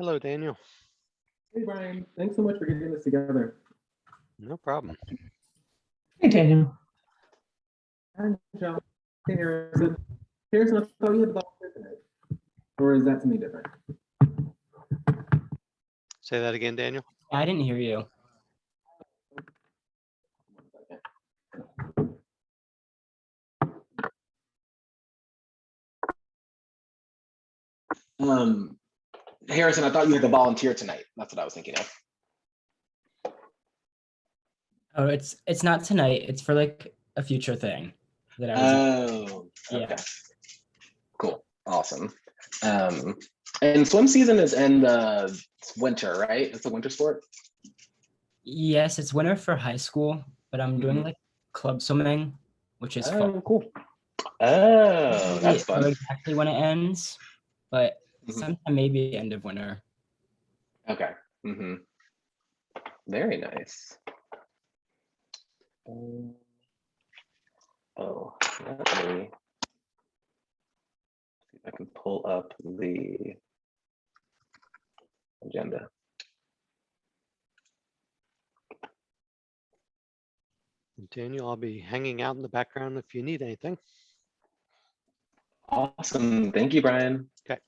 Hello, Daniel. Hey Brian, thanks so much for getting this together. No problem. Hey, Daniel. Hi Michelle. Hey Harrison. Harrison, I thought you had the volunteer tonight. Or is that something different? Say that again, Daniel. I didn't hear you. Um, Harrison, I thought you had the volunteer tonight. That's what I was thinking of. Oh, it's not tonight. It's for like a future thing that I was. Oh, okay. Yeah. Cool. Awesome. And swim season is in the winter, right? It's a winter sport. Yes, it's winter for high school, but I'm doing Mhm. like club swimming, which is fun. Oh, cool. Oh, I that's don't know fun. exactly when it ends, but Mhm. sometime maybe end of winter. Okay. Very nice. Oh, let me see if I can pull up the agenda. Daniel, I'll be hanging out in the background if you need anything. Awesome. Thank you, Brian. Okay.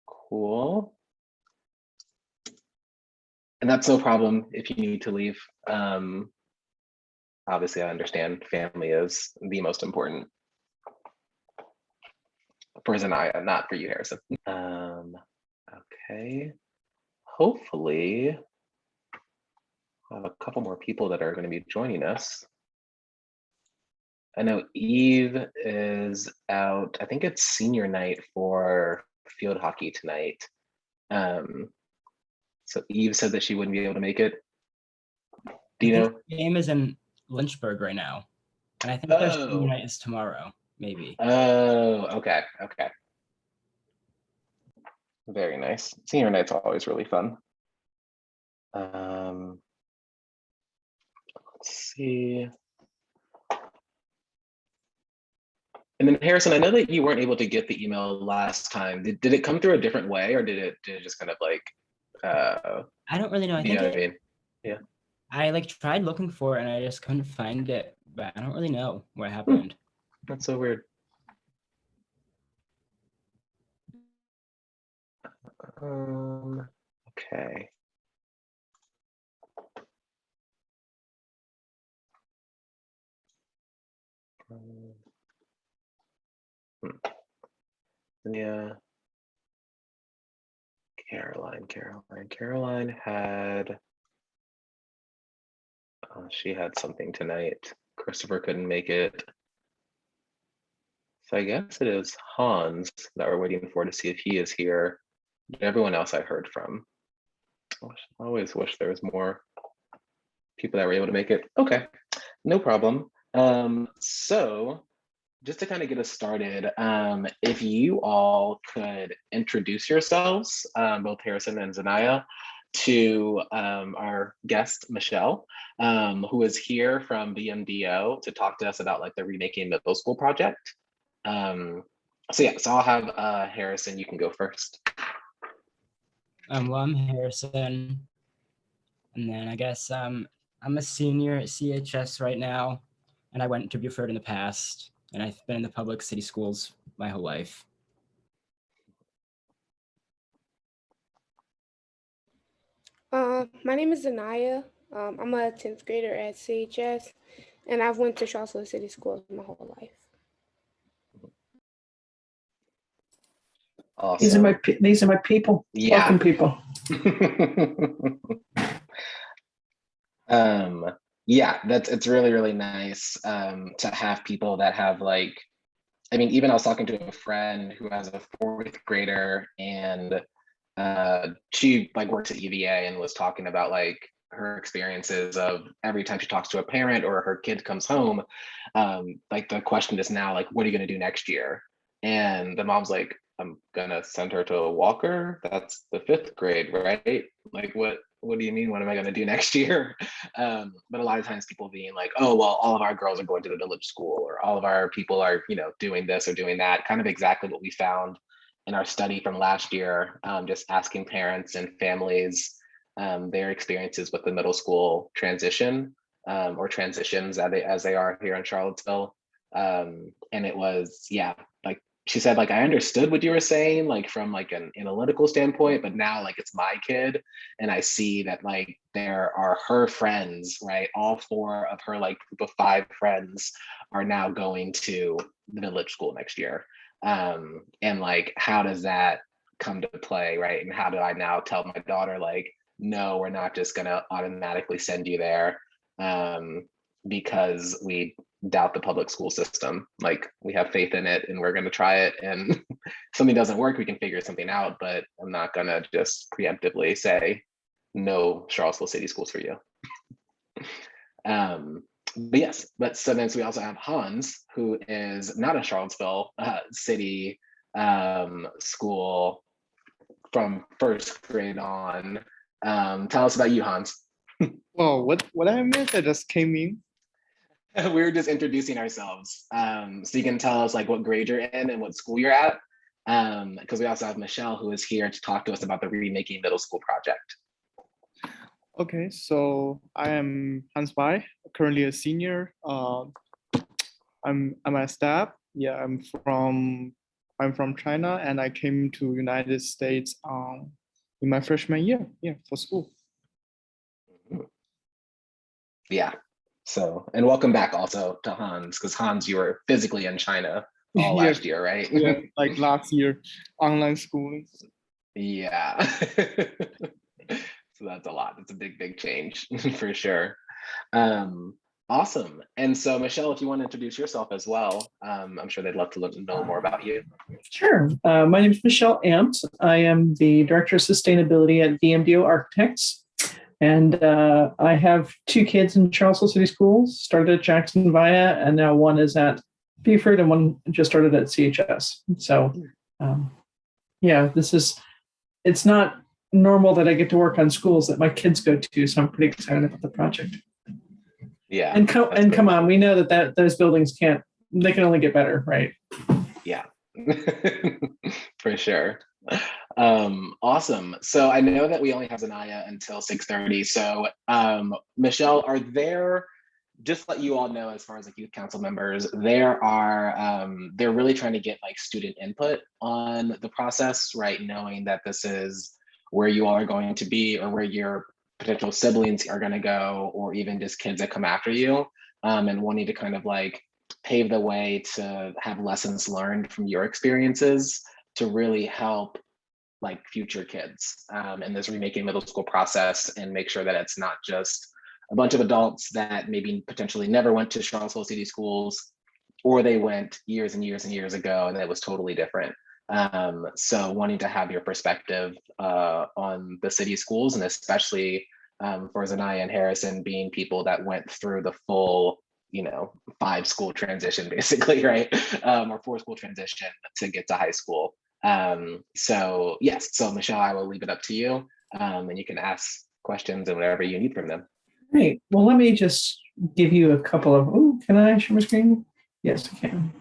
Cool. And that's no problem if you need to leave. Obviously, I understand family is the most important for Zanaya, not for you, Harrison. Okay. Hopefully, I have a couple more people that are going to be joining us. I know Eve is out. I think it's senior night for field hockey tonight. So Eve said that she wouldn't be able to make it. Do you know? The game is in Lynchburg right now, and I think their senior night is tomorrow, maybe. Oh, okay. Very nice. Senior night's always really fun. Let's see. And then Harrison, I know that you weren't able to get the email last time. Did it come through a different way, or did it just kind of like I don't really know. I you think know what I mean? Yeah. I like tried looking for it and I just couldn't find it, but I don't really know what happened. That's so weird. Okay. Yeah. Caroline had she had something tonight. Christopher couldn't make it. So I guess it is Hans that we're waiting for to see if he is here. Everyone else I heard from. I always wish there was more people that were able to make it. Okay, no problem. So just to kind of get us started, if you all could introduce yourselves, both Harrison and Zanaya, to our guest, Michelle, who is here from VMDO to talk to us about like the Remaking Middle School project. So I'll have Harrison, you can go first. Well, I'm Harrison, and then I guess I'm a senior at CHS right now, and I went to Buford in the past, and I've been in the public city schools my whole life. My name is Zanaya. I'm a 10th grader at CHS, and I've went to Charlottesville City Schools my whole life. Awesome. These are my people. Yeah. Welcome, people. Yeah, it's really nice to have people that have like, I mean, even I was talking to a friend who has a 4th grader, and she like works at UVA and was talking about like her experiences of every time she talks to a parent or her kid comes home, like the question is now like, what are you going to do next year? And the mom's like, I'm gonna send her to a walker. That's the 5th grade, right? Like, what do you mean? What am I gonna do next year? But a lot of times people being like, oh, well, all of our girls are going to the village school, or all of our people are, you know, doing this or doing that. Kind of exactly what we found in our study from last year, just asking parents and families their experiences with the middle school transition or transitions as they are here in Charlottesville. And it was, yeah, like she said, like, I understood what you were saying, like from like an analytical standpoint, but now like it's my kid. And I see that like there are her friends, right? All 4 of her like group of 5 friends are now going to the village school next year. And like, how does that come to play, right? And how do I now tell my daughter, like, no, we're not just gonna automatically send you there because we doubt the public school system. Like, we have faith in it and we're gonna try it, and if something doesn't work, we can figure something out, but I'm not gonna just preemptively say, no Charlottesville City Schools for you. But yes, but so then we also have Hans, who is not a Charlottesville City school from first grade on. Tell us about you, Hans. Well, what I missed, I just came in. We were just introducing ourselves. So you can tell us like what grade you're in and what school you're at. Because we also have Michelle, who is here to talk to us about the Remaking Middle School project. Okay, so I am Hans Bai, currently a senior. I'm at staff. Yeah, I'm from China, and I came to United States in my freshman year, yeah, for school. Yeah. So, and welcome back also to Hans, because Hans, you were physically in China all Yeah. last year, right? Yeah, like last year, online schooling. Yeah. So that's a lot. It's a big change for sure. Awesome. And so Michelle, if you want to introduce yourself as well, I'm sure they'd love to know more about you. Sure. My name is Michelle Amt. I am the Director of Sustainability at VMDO Architects. And I have 2 kids in Charlottesville City Schools, started at Jackson Via, and now one is at Buford and one just started at CHS. So yeah, it's not normal that I get to work on schools that my kids go to. So I'm pretty excited about the project. Yeah. And come on, we know that those buildings can only get better, right? Yeah. For sure. Awesome. So I know that we only have Zanaya until 6:30. So Michelle, are there, just to let you all know, as far as like youth council members, they're really trying to get like student input on the process, right? Knowing that this is where you all are going to be, or where your potential siblings are going to go, or even just kids that come after you, and wanting to kind of like pave the way to have lessons learned from your experiences to really help like future kids in this Remaking Middle School process, and make sure that it's not just a bunch of adults that maybe potentially never went to Charlottesville City Schools, or they went years and years and years ago and it was totally different. So wanting to have your perspective on the city schools, and especially for Zanaya and Harrison being people that went through the full, 5 school transition basically, right? Or 4 school transition to get to high school. So yes, so Michelle, I will leave it up to you, and you can ask questions and whatever you need from them. Great. Well, let me just give you a couple of, can I share my screen? Yes, I can.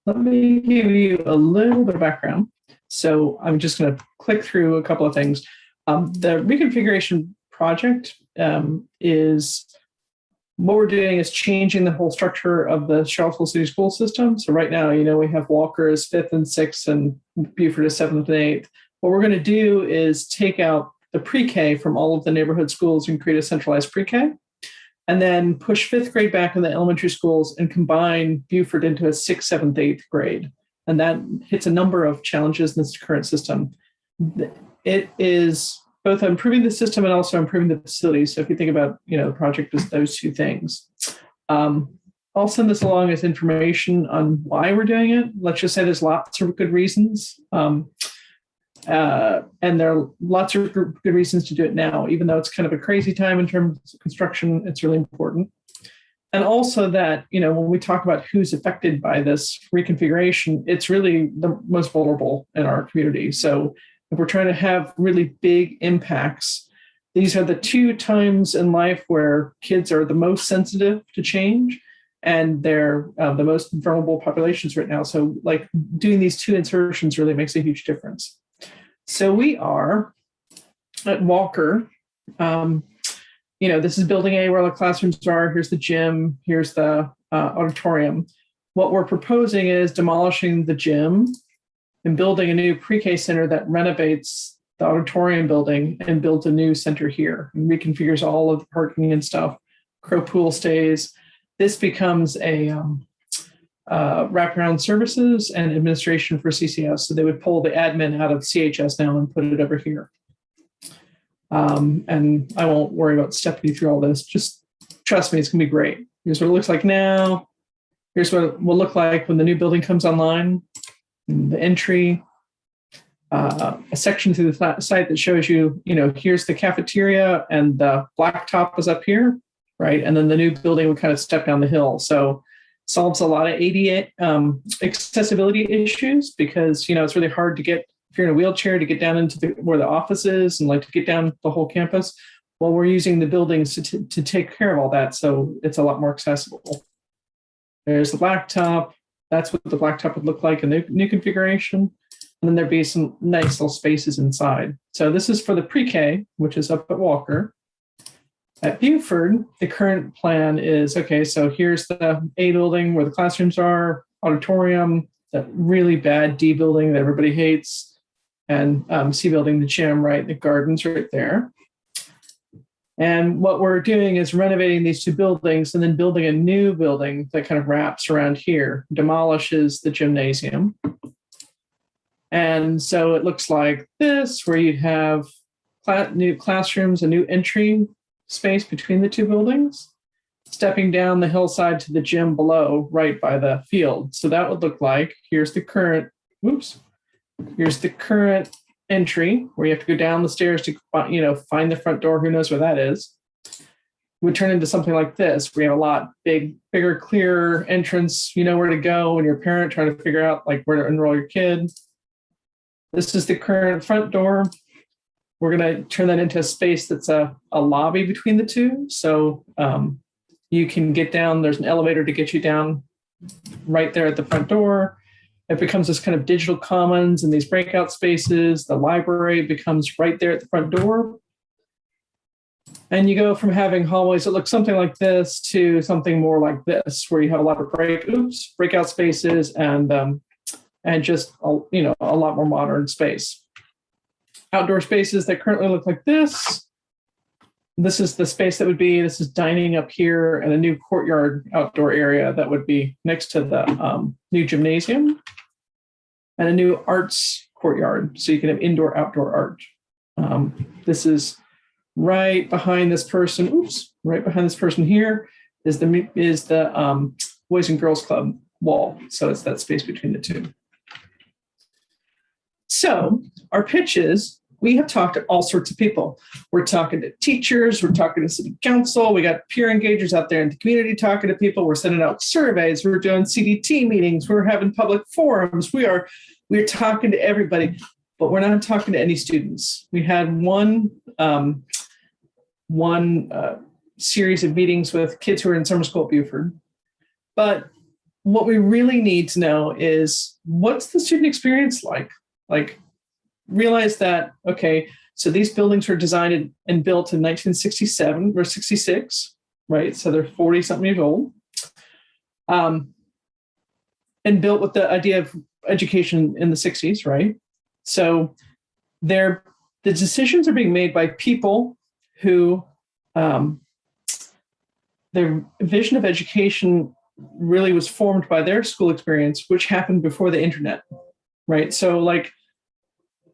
Let me give you a little bit of background. So I'm just going to click through a couple of things. The reconfiguration project is, what we're doing is changing the whole structure of the Charlottesville City School system. So right now, we have Walker as 5th and 6th and Buford as 7th and 8th. What we're going to do is take out the pre-K from all of the neighborhood schools and create a centralized pre-K, and then push 5th grade back in the elementary schools and combine Buford into a 6th, 7th, 8th grade. And that hits a number of challenges in this current system. It is both improving the system and also improving the facilities. So if you think about, the project as those 2 things. I'll send this along as information on why we're doing it. Let's just say there's lots of good reasons. And there are lots of good reasons to do it now, even though it's kind of a crazy time in terms of construction, it's really important. And also that, when we talk about who's affected by this reconfiguration, it's really the most vulnerable in our community. So if we're trying to have really big impacts, these are the 2 times in life where kids are the most sensitive to change. and they're the most vulnerable populations right now. So like doing these two insertions really makes a huge difference. So we are at Walker. This is building A where all the classrooms are. Here's the gym. Here's the auditorium. What we're proposing is demolishing the gym and building a new pre-K center that renovates the auditorium building and builds a new center here and reconfigures all of the parking and stuff. Crow Pool stays. This becomes a wraparound services and administration for CCS. So they would pull the admin out of CHS now and put it over here. And I won't worry about stepping you through all this. Just trust me, it's going to be great. Here's what it looks like now. Here's what it will look like when the new building comes online. The entry, a section through the site that shows you, here's the cafeteria and the blacktop is up here, right? And then the new building would kind of step down the hill. So solves a lot of ADA accessibility issues because, it's really hard to get, if you're in a wheelchair, to get down into where the office is and like to get down the whole campus. Well, we're using the buildings to take care of all that. So it's a lot more accessible. There's the blacktop. That's what the blacktop would look like in the new configuration. And then there'd be some nice little spaces inside. So this is for the pre-K, which is up at Walker. At Buford, the current plan is, okay, so here's the A building where the classrooms are, auditorium, that really bad D building that everybody hates, and C building, the gym, right? The garden's right there. And what we're doing is renovating these two buildings and then building a new building that kind of wraps around here, demolishes the gymnasium. And so it looks like this, where you'd have new classrooms, a new entry space between the two buildings, stepping down the hillside to the gym below, right by the field. So that would look like, here's the current, here's the current entry where you have to go down the stairs to, find the front door. Who knows where that is? Would turn into something like this. We have a lot bigger, clearer entrance. You know where to go when you're a parent trying to figure out like where to enroll your kid. This is the current front door. We're going to turn that into a space that's a lobby between the two. So you can get down. There's an elevator to get you down right there at the front door. It becomes this kind of digital commons and these breakout spaces. The library becomes right there at the front door. And you go from having hallways that look something like this to something more like this, where you have a lot of breakout spaces and just a lot more modern space. Outdoor spaces that currently look like this. This is the space that would be, this is dining up here and a new courtyard outdoor area that would be next to the new gymnasium and a new arts courtyard. So you can have indoor, outdoor art. This is right behind this person. Right behind this person here is the Boys and Girls Club wall. So it's that space between the two. So our pitch is, we have talked to all sorts of people. We're talking to teachers, we're talking to city council, we got peer engagers out there in the community talking to people, we're sending out surveys, we're doing CDT meetings, we're having public forums, we're talking to everybody, but we're not talking to any students. We had one series of meetings with kids who are in summer school at Buford. But what we really need to know is, what's the student experience like? Like, realize that, okay, so these buildings were designed and built in 1967 or 66, right? So they're 40 something years old. And built with the idea of education in the 60s, right? So the decisions are being made by people who their vision of education really was formed by their school experience, which happened before the internet, right? So like,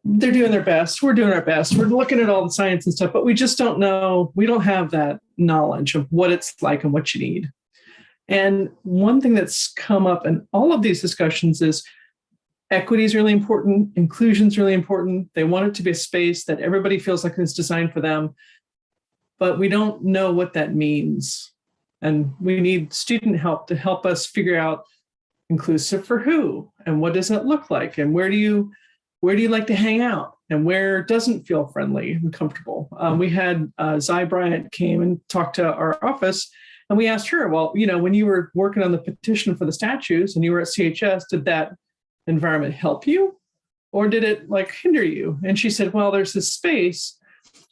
they're doing their best. We're doing our best. We're looking at all the science and stuff, but we just don't know. We don't have that knowledge of what it's like and what you need. And one thing that's come up in all of these discussions is equity is really important. Inclusion is really important. They want it to be a space that everybody feels like it's designed for them, but we don't know what that means. And we need student help to help us figure out inclusive for who, and what does that look like? And where do you like to hang out, and where doesn't feel friendly and comfortable? We had Zy Bryant came and talked to our office, And we asked her, well, when you were working on the petition for the statues and you were at CHS, did that environment help you or did it like hinder you? And she said, well, there's this space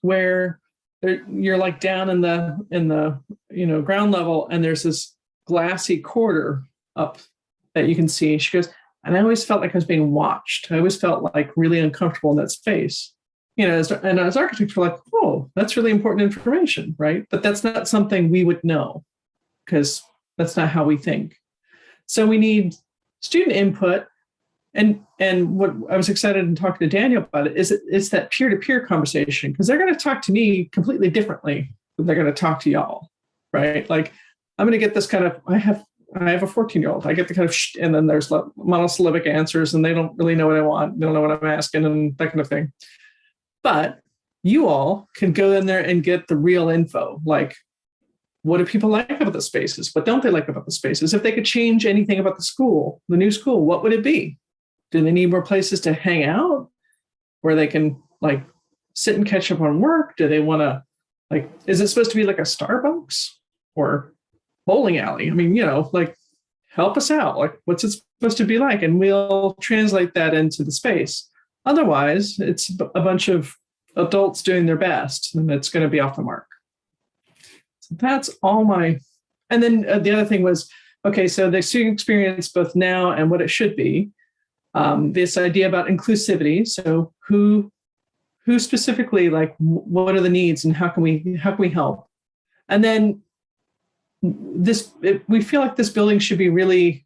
where you're like down in the ground level and there's this glassy corridor up that you can see. She goes, and I always felt like I was being watched. I always felt like really uncomfortable in that space. And as architects, we're like, oh, that's really important information, right? But that's not something we would know because that's not how we think. So we need student input. And what I was excited in talking to Daniel about it is it's that peer-to-peer conversation because they're going to talk to me completely differently than they're going to talk to y'all, right? Like I'm going to get this kind of, I have a 14-year-old. I get the kind of, and then there's monosyllabic answers and they don't really know what I want. They don't know what I'm asking and that kind of thing. But you all can go in there and get the real info. Like, what do people like about the spaces? What don't they like about the spaces? If they could change anything about the school, the new school, what would it be? Do they need more places to hang out where they can like sit and catch up on work? Do they want to like, is it supposed to be like a Starbucks or bowling alley? I mean, like help us out. Like, what's it supposed to be like? And we'll translate that into the space. Otherwise, it's a bunch of adults doing their best, and it's going to be off the mark. So that's all my. And then the other thing was, okay, so the student experience both now and what it should be. This idea about inclusivity. So who specifically, like, what are the needs, and how can we help? And then we feel like this building should be really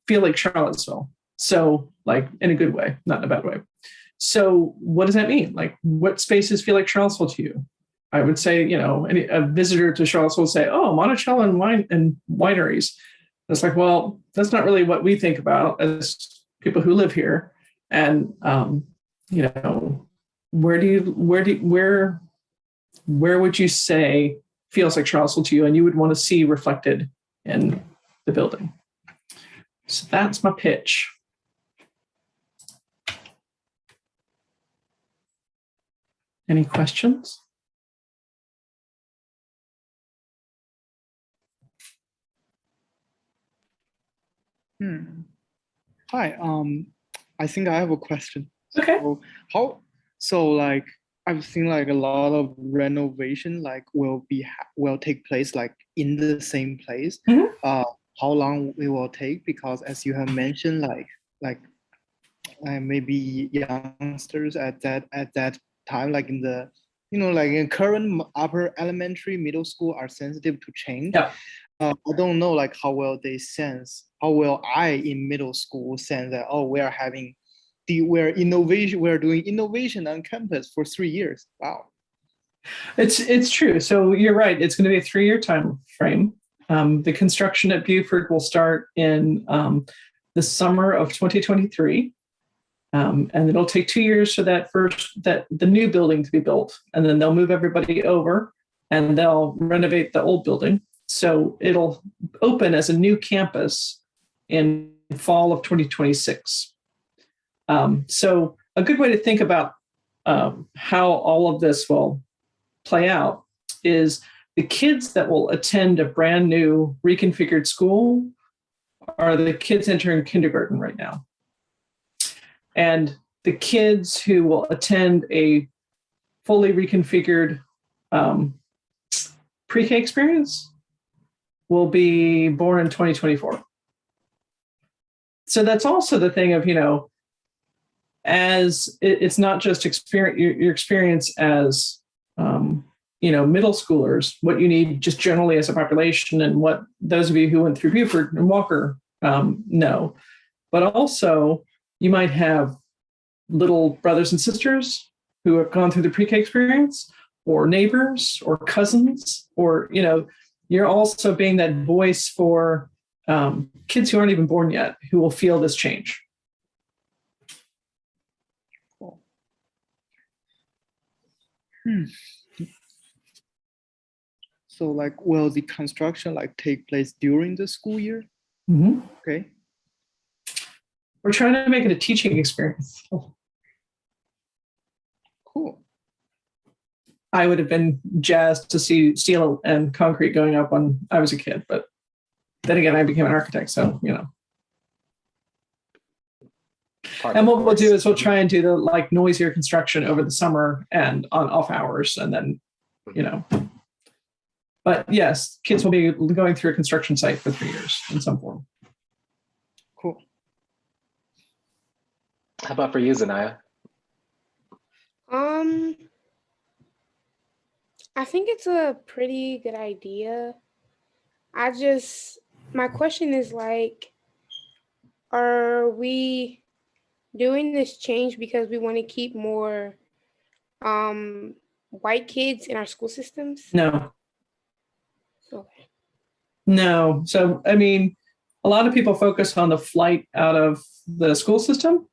feel like Charlottesville. So like in a good way, not in a bad way. So what does that mean? Like what spaces feel like Charlottesville to you? I would say, a visitor to Charlottesville would say, oh, Monticello and wineries. It's like, well, that's not really what we think about as people who live here. And, where would you say feels like Charlottesville to you and you would want to see reflected in the building? So that's my pitch. Any questions? Hi. I think I have a question. Okay. So like I've seen like a lot of renovation like will take place like in the same place. Mhm. How long it will take? Because as you have mentioned, like maybe youngsters at that time, like in the like in current upper elementary, middle school are sensitive to change. Yeah. I don't know like how will I in middle school sense that we're doing innovation on campus for 3 years. Wow. It's true. So you're right. It's going to be a 3-year time frame. The construction at Buford will start in the summer of 2023. And it'll take 2 years for the new building to be built. And then they'll move everybody over and they'll renovate the old building. So it'll open as a new campus in fall of 2026. So a good way to think about how all of this will play out is the kids that will attend a brand new reconfigured school are the kids entering kindergarten right now. And the kids who will attend a fully reconfigured pre-K experience will be born in 2024. So that's also the thing of, as it's not just your experience as, middle schoolers, what you need just generally as a population and what those of you who went through Buford and Walker know, but also you might have little brothers and sisters who have gone through the pre-K experience or neighbors or cousins, or, you're also being that voice for kids who aren't even born yet, who will feel this change. Cool. So like, will the construction like take place during the school year? Mm-hmm. Okay. We're trying to make it a teaching experience. Cool. I would have been jazzed to see steel and concrete going up when I was a kid. But then again, I became an architect, so Part And of what we'll do course. is we'll try and do the like noisier construction over the summer and on off hours, and then But yes, kids will be going through a construction site for 3 years in some form. Cool. How about for you, Zanaya? I think it's a pretty good idea. My question is like, are we doing this change because we want to keep more white kids in our school systems? No, Okay. no. So, I mean, a lot of people focus on the flight out of the school system.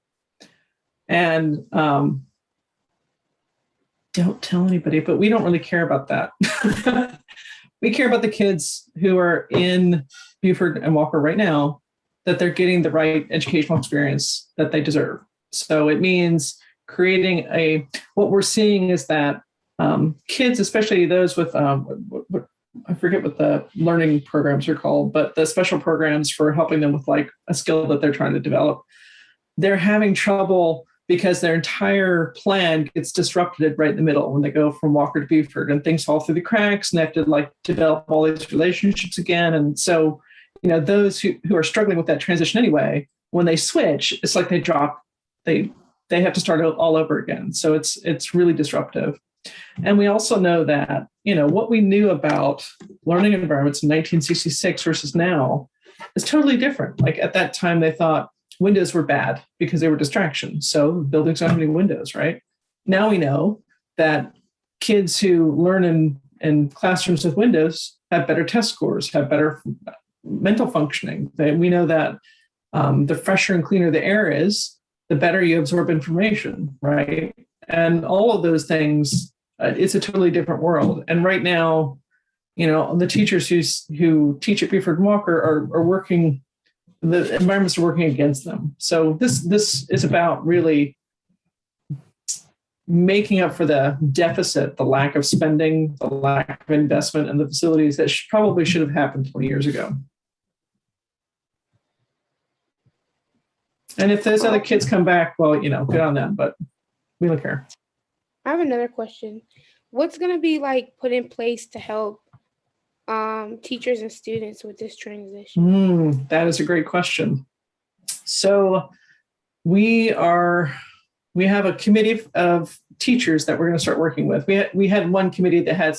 And don't tell anybody, but we don't really care about that. We care about the kids who are in Buford and Walker right now, that they're getting the right educational experience that they deserve. So it means creating what we're seeing is that kids, especially those with, I forget what the learning programs are called, but the special programs for helping them with like a skill that they're trying to develop, they're having trouble because their entire plan gets disrupted right in the middle when they go from Walker to Buford, and things fall through the cracks and they have to like develop all these relationships again. And so, those who are struggling with that transition anyway, when they switch, it's like they have to start all over again. So it's really disruptive. And we also know that, what we knew about learning environments in 1966 versus now is totally different. Like at that time, they thought windows were bad because they were distractions. So buildings don't have any windows, right? Now we know that kids who learn in classrooms with windows have better test scores, have better mental functioning. We know that the fresher and cleaner the air is, the better you absorb information, right? And all of those things, it's a totally different world. And right now, the teachers who teach at Buford and Walker are working, the environments are working against them. So this is about really making up for the deficit, the lack of spending, the lack of investment in the facilities that probably should have happened 20 years ago. And if those other kids come back, well, good on them, but we don't care. I have another question. What's going to be like put in place to help teachers and students with this transition? That is a great question. So we have a committee of teachers that we're going to start working with. We had one committee that had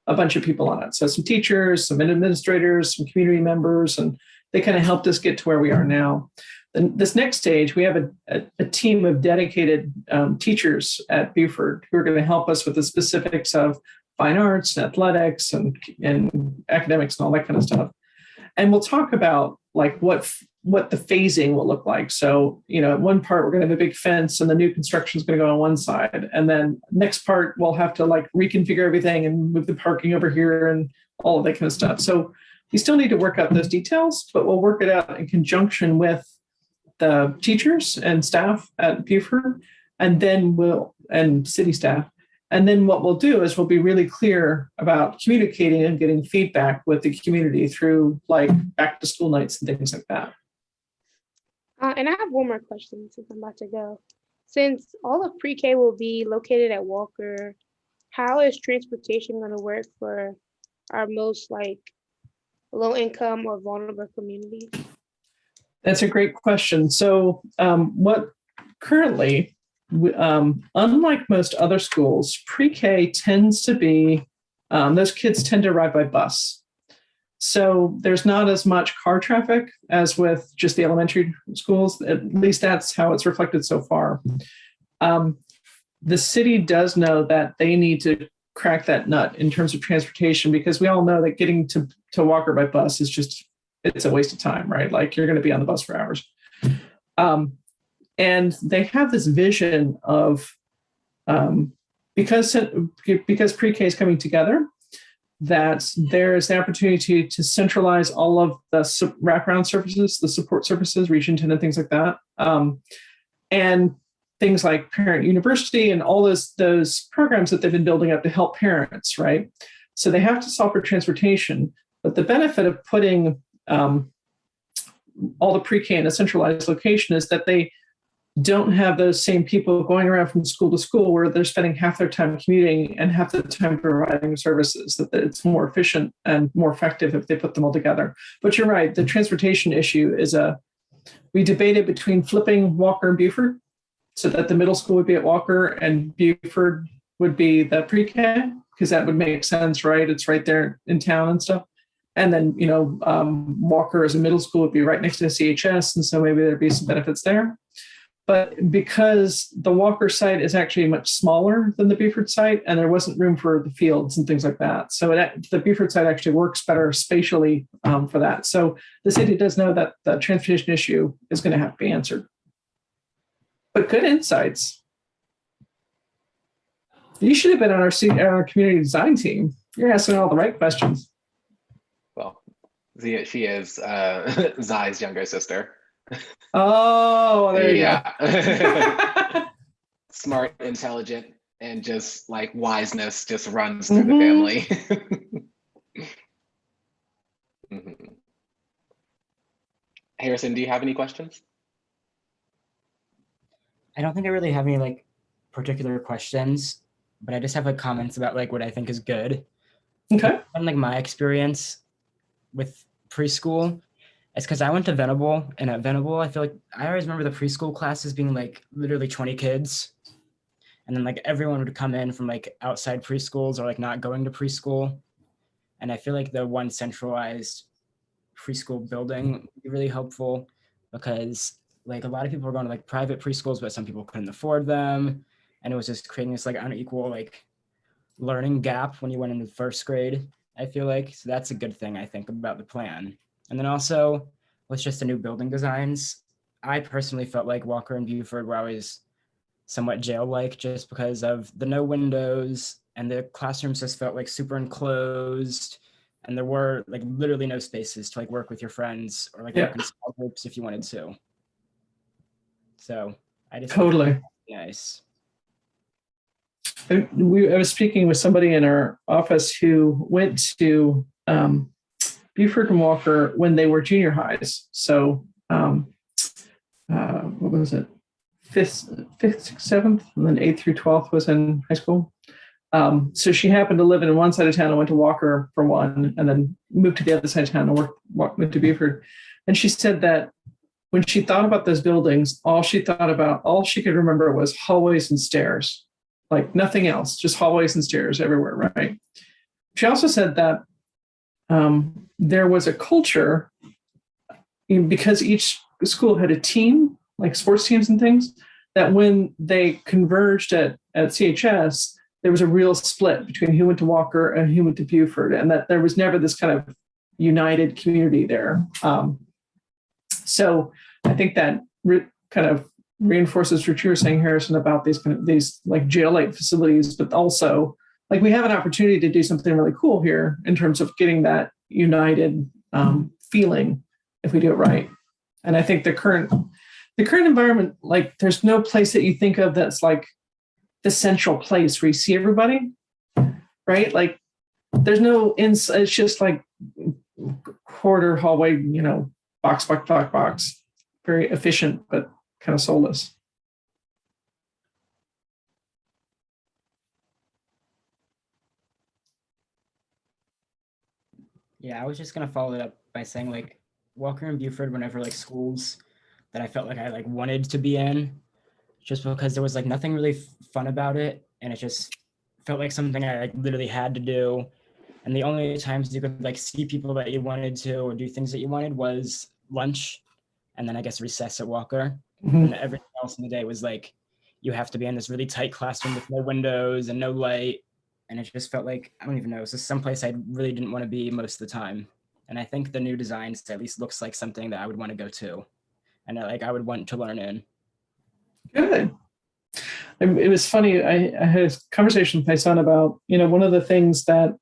a bunch of people on it. So some teachers, some administrators, some community members, and they kind of helped us get to where we are now. Then this next stage, we have a team of dedicated teachers at Buford who are going to help us with the specifics of fine arts and athletics and academics and all that kind of stuff. And we'll talk about like what the phasing will look like. So, at one part, we're going to have a big fence and the new construction is going to go on one side. And then next part, we'll have to like reconfigure everything and move the parking over here and all of that kind of stuff. So we still need to work out those details, but we'll work it out in conjunction with the teachers and staff at Buford, and city staff. And then what we'll do is we'll be really clear about communicating and getting feedback with the community through like back to school nights and things like that. And I have one more question since I'm about to go. Since all of pre-K will be located at Walker, how is transportation going to work for our most like low income or vulnerable communities? That's a great question. So what currently, unlike most other schools, pre-K tends to be, those kids tend to arrive by bus. So there's not as much car traffic as with just the elementary schools. At least that's how it's reflected so far. The city does know that they need to crack that nut in terms of transportation, because we all know that getting to Walker by bus is it's a waste of time, right? Like you're going to be on the bus for hours. And they have this vision of, because pre-K is coming together, that there is the opportunity to centralize all of the wraparound services, the support services, region 10 and things like that. And things like Parent University and all those programs that they've been building up to help parents, right? So they have to solve for transportation, but the benefit of putting all the pre-K in a centralized location is that they don't have those same people going around from school to school where they're spending half their time commuting and half the time providing services, that it's more efficient and more effective if they put them all together. But you're right, the transportation issue we debated between flipping Walker and Buford so that the middle school would be at Walker and Buford would be the pre-K, because that would make sense, right? It's right there in town and stuff. And then, Walker as a middle school would be right next to the CHS. And so maybe there'd be some benefits there. But because the Walker site is actually much smaller than the Buford site, and there wasn't room for the fields and things like that. So the Buford site actually works better spatially for that. So the city does know that the transportation issue is going to have to be answered. But good insights. You should have been on our community design team. You're asking all the right questions. Well, she is Zai's younger sister. Oh, there you go. Smart, intelligent, and just like wiseness just runs through the family. Harrison, do you have any questions? I don't think I really have any like particular questions, but I just have like comments about like what I think is good. Okay. And like my experience with preschool, it's because I went to Venable, and at Venable, I feel like I always remember the preschool classes being like literally 20 kids. And then like everyone would come in from like outside preschools or like not going to preschool. And I feel like the one centralized preschool building would be really helpful, because like a lot of people were going to like private preschools, but some people couldn't afford them. And it was just creating this like unequal like learning gap when you went into first grade, I feel like. So that's a good thing, I think, about the plan. And then also with just the new building designs, I personally felt like Walker and Buford were always somewhat jail-like just because of the no windows, and the classrooms just felt like super enclosed, and there were like literally no spaces to like work with your friends or like work in small groups if you wanted to. So I just totally nice. I was speaking with somebody in our office who went to Buford and Walker when they were junior highs. So what was it? Fifth, sixth, seventh, and then 8th through 12th was in high school. So she happened to live in one side of town and went to Walker for one, and then moved to the other side of town and went to Buford. And she said that when she thought about those buildings, all she could remember was hallways and stairs, like nothing else, just hallways and stairs everywhere, right? She also said that there was a culture, because each school had a team, like sports teams and things, that when they converged at CHS, there was a real split between who went to Walker and who went to Buford, and that there was never this kind of united community there. So I think that kind of reinforces what you were saying, Harrison, about these like jail-like facilities, but also like we have an opportunity to do something really cool here in terms of getting that united feeling if we do it right. And I think the current environment, like there's no place that you think of that's like the central place where you see everybody, right? Like there's no it's just like corridor hallway, box, very efficient, but kind of soulless. Yeah, I was just gonna follow it up by saying like Walker and Buford were never like schools that I felt like I like wanted to be in, just because there was like nothing really fun about it, and it just felt like something I like literally had to do. And the only times you could like see people that you wanted to or do things that you wanted was lunch, and then I guess recess at Walker. And everything else in the day was like you have to be in this really tight classroom with no windows and no light. And it just felt like, I don't even know, it's just someplace I really didn't want to be most of the time. And I think the new designs at least looks like something that I would want to go to, and I would want to learn in. Good. It was funny. I had a conversation with my son about, one of the things that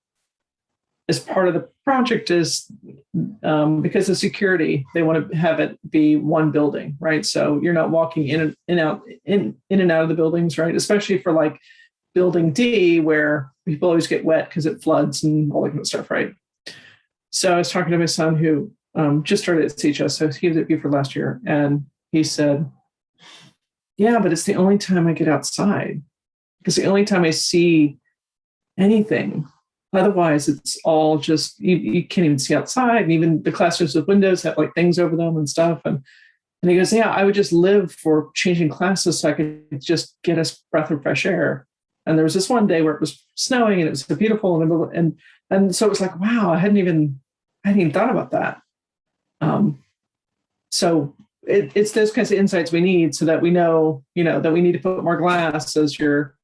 as part of the project is because of security, they want to have it be one building, right? So you're not walking in and out of the buildings, right? Especially for like building D, where people always get wet because it floods and all that kind of stuff, right? So I was talking to my son who just started at CHS, so he was at Buford last year, and he said, "Yeah, but it's the only time I get outside because the only time I see anything. Otherwise, it's all just you can't even see outside, and even the classrooms with windows have like things over them and stuff." And he goes, "Yeah, I would just live for changing classes so I could just get a breath of fresh air." And there was this one day where it was snowing and it was so beautiful, and so it was like, wow, I hadn't even thought about that. So it's those kinds of insights we need so that we know, that we need to put more glass as you're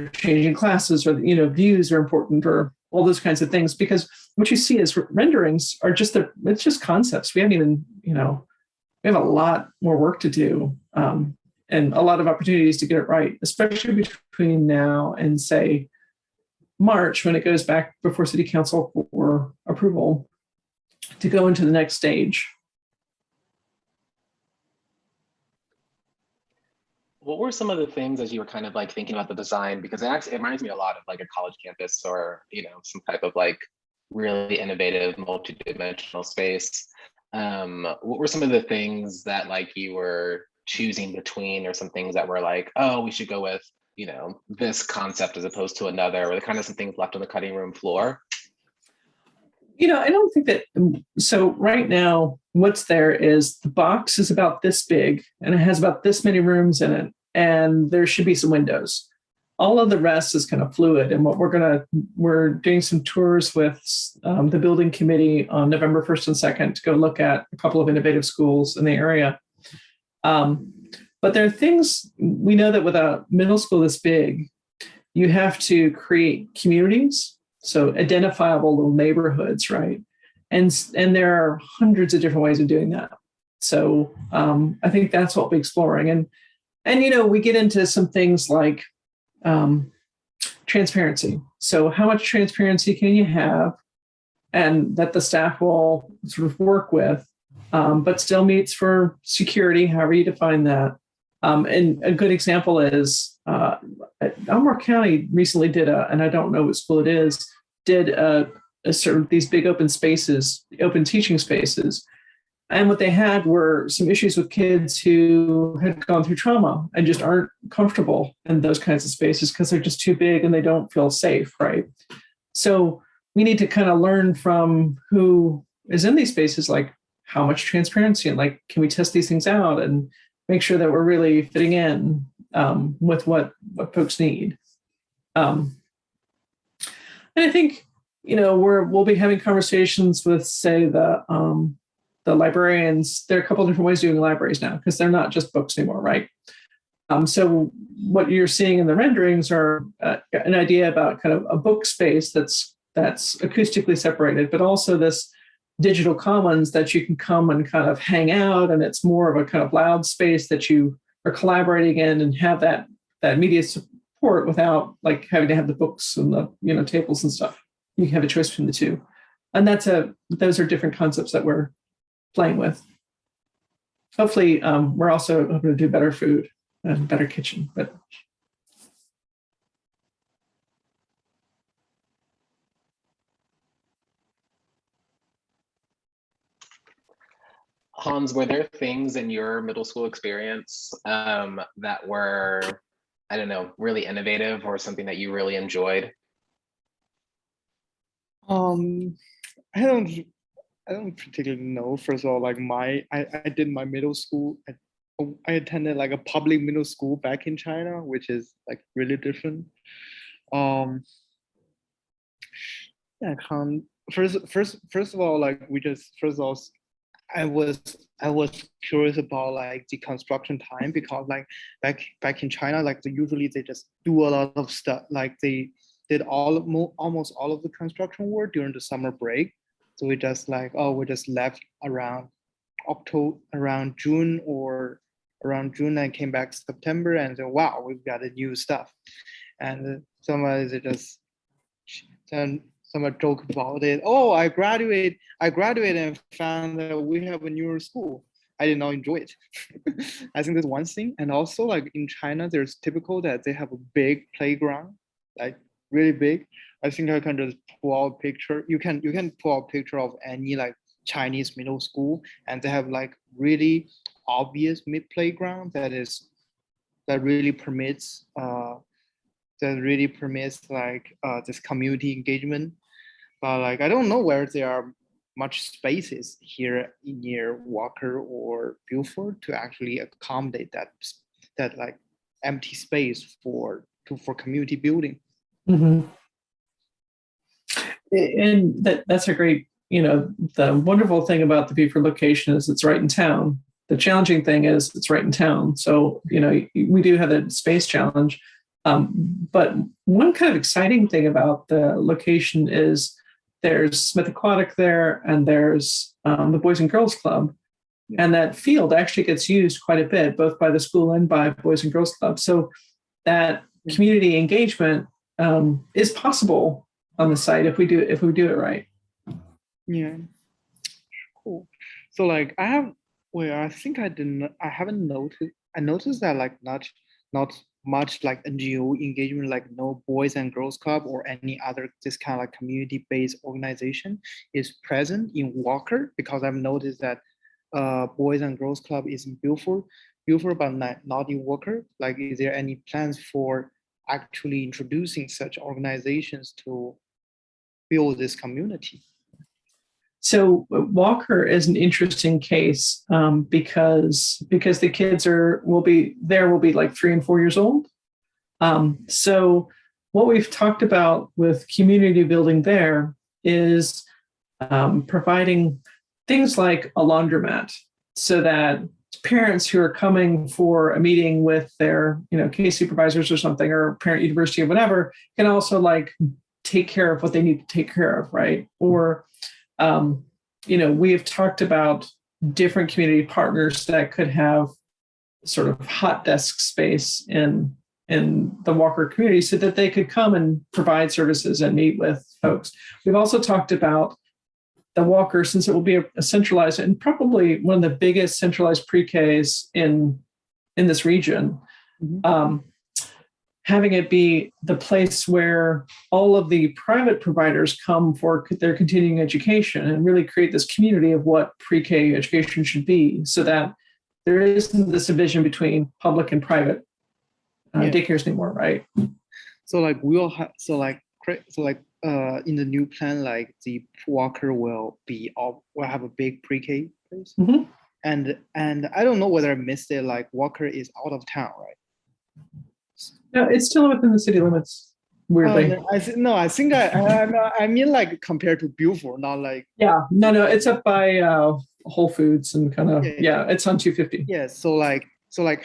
changing classes, or views are important, or all those kinds of things, because what you see as renderings are it's just concepts. We haven't even, we have a lot more work to do, and a lot of opportunities to get it right, especially between now and say March, when it goes back before City Council for approval to go into the next stage. What were some of the things as you were kind of like thinking about the design? Because it reminds me a lot of like a college campus, or some type of like really innovative multi-dimensional space. What were some of the things that like you were choosing between, or some things that were like, oh, we should go with this concept as opposed to another, or the kind of some things left on the cutting room floor? I don't think that. So right now, what's there is the box is about this big and it has about this many rooms in it, and there should be some windows. All of the rest is kind of fluid. And what we're doing some tours with the building committee on November 1st and 2nd to go look at a couple of innovative schools in the area. But there are things we know that with a middle school this big, you have to create communities. So identifiable little neighborhoods, right? And there are hundreds of different ways of doing that. So I think that's what we're exploring. And we get into some things like transparency. So how much transparency can you have, and that the staff will sort of work with, but still meets for security, however you define that. And a good example is Elmore County recently did and I don't know what school it is, did a sort of these big open spaces, open teaching spaces. And what they had were some issues with kids who had gone through trauma and just aren't comfortable in those kinds of spaces because they're just too big and they don't feel safe, right? So we need to kind of learn from who is in these spaces, like how much transparency, and like, can we test these things out and make sure that we're really fitting in with what folks need. And I think, we'll be having conversations with, say, the librarians. There are a couple of different ways of doing libraries now, because they're not just books anymore, right? So what you're seeing in the renderings are an idea about kind of a book space that's acoustically separated, but also this digital commons that you can come and kind of hang out, and it's more of a kind of loud space that you are collaborating in and have that media support without like having to have the books and the tables and stuff. You can have a choice between the two, and those are different concepts that we're playing with. Hopefully, we're also hoping to do better food and better kitchen, but. Hans, were there things in your middle school experience that were, I don't know, really innovative, or something that you really enjoyed? I don't particularly know. First of all, like I did my middle school. I attended like a public middle school back in China, which is like really different. I can't. First of all, like I was curious about like the construction time, because like back in China, like usually they just do a lot of stuff. Like they did almost all of the construction work during the summer break. So we just left around June and came back September and said, wow, we've got a new stuff. And somebody just someone joke about it. Oh, I graduated and found that we have a newer school. I did not enjoy it. I think that's one thing. And also like in China, there's typical that they have a big playground, like really big. I think I can just pull out a picture. You can pull out a picture of any like Chinese middle school, and they have like really obvious mid playground that really permits like this community engagement. But like I don't know where there are much spaces here near Walker or Beaufort to actually accommodate that like empty space for community building. Mhm. And that's a great, the wonderful thing about the Beaufort location is it's right in town. The challenging thing is it's right in town. So, we do have a space challenge. But one kind of exciting thing about the location is there's Smith Aquatic there, and there's the Boys and Girls Club. And that field actually gets used quite a bit, both by the school and by Boys and Girls Club. So that community engagement is possible on the site if we do it right. Yeah, cool. So like I haven't noticed. I noticed that like not much like NGO engagement, like no Boys and Girls Club or any other this kind of like community-based organization is present in Walker, because I've noticed that Boys and Girls Club is in Beaufort, but not in Walker. Like, is there any plans for actually introducing such organizations to build this community? So Walker is an interesting case because the kids will be like 3 and 4 years old. So what we've talked about with community building there is providing things like a laundromat, so that parents who are coming for a meeting with their case supervisors or something, or parent university or whatever, can also like take care of what they need to take care of, right? Or we have talked about different community partners that could have sort of hot desk space in the Walker community, so that they could come and provide services and meet with folks. We've also talked about the Walker, since it will be a centralized and probably one of the biggest centralized pre-Ks in this region. Mm-hmm. Having it be the place where all of the private providers come for their continuing education, and really create this community of what pre-K education should be, so that there isn't this division between public and private daycares anymore, right? So like we'll have in the new plan, like the Walker will have a big pre-K place. Mm-hmm. And I don't know whether I missed it, like Walker is out of town, right? No, it's still within the city limits. Weirdly, I mean like compared to Beaufort, not like. Yeah, no, it's up by Whole Foods and kind of it's on 250. Yeah, so like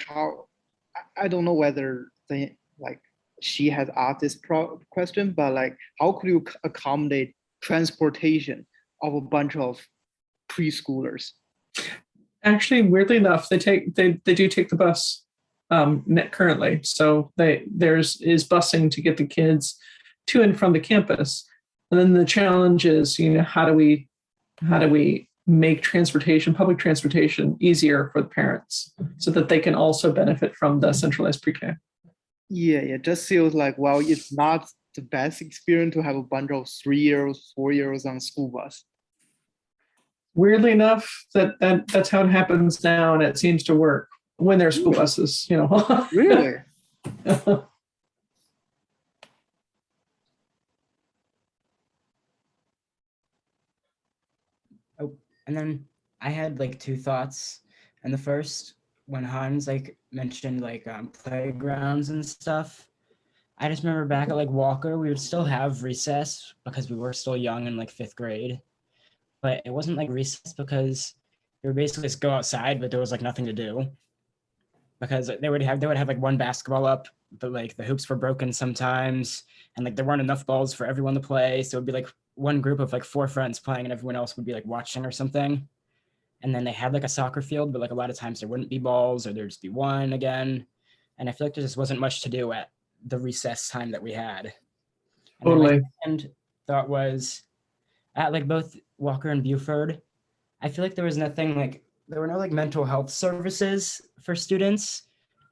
how, I don't know whether she has asked this question, but like how could you accommodate transportation of a bunch of preschoolers? Actually, weirdly enough, they do take the bus. Currently, so there's busing to get the kids to and from the campus, and then the challenge is how do we make public transportation easier for the parents, so that they can also benefit from the centralized pre-K. Yeah, just feels like, well, it's not the best experience to have a bunch of 3-year-olds, 4-year-olds on school bus. Weirdly enough, that's how it happens now, and it seems to work when there's school buses, Really? Oh, and then I had like 2 thoughts. And the first, when Hans like mentioned like playgrounds and stuff, I just remember back at like Walker, we would still have recess because we were still young in like 5th grade. But it wasn't like recess because they would basically just go outside, but there was like nothing to do. Because they would have like one basketball up, but like the hoops were broken sometimes, and like there weren't enough balls for everyone to play. So it'd be like one group of like 4 friends playing, and everyone else would be like watching or something. And then they had like a soccer field, but like a lot of times there wouldn't be balls, or there'd just be one again. And I feel like there just wasn't much to do at the recess time that we had. And totally. And thought was at like both Walker and Buford, I feel like there was nothing like there were no like mental health services for students.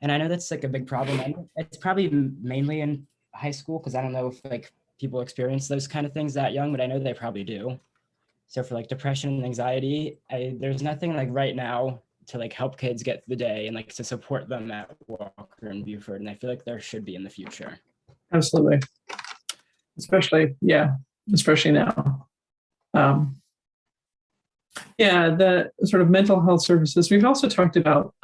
And I know that's like a big problem. And it's probably mainly in high school because I don't know if like people experience those kind of things that young, but I know they probably do. So for like depression and anxiety, there's nothing like right now to like help kids get through the day and like to support them at Walker and Buford. And I feel like there should be in the future. Absolutely. Especially now. Yeah, the sort of mental health services. We've also talked about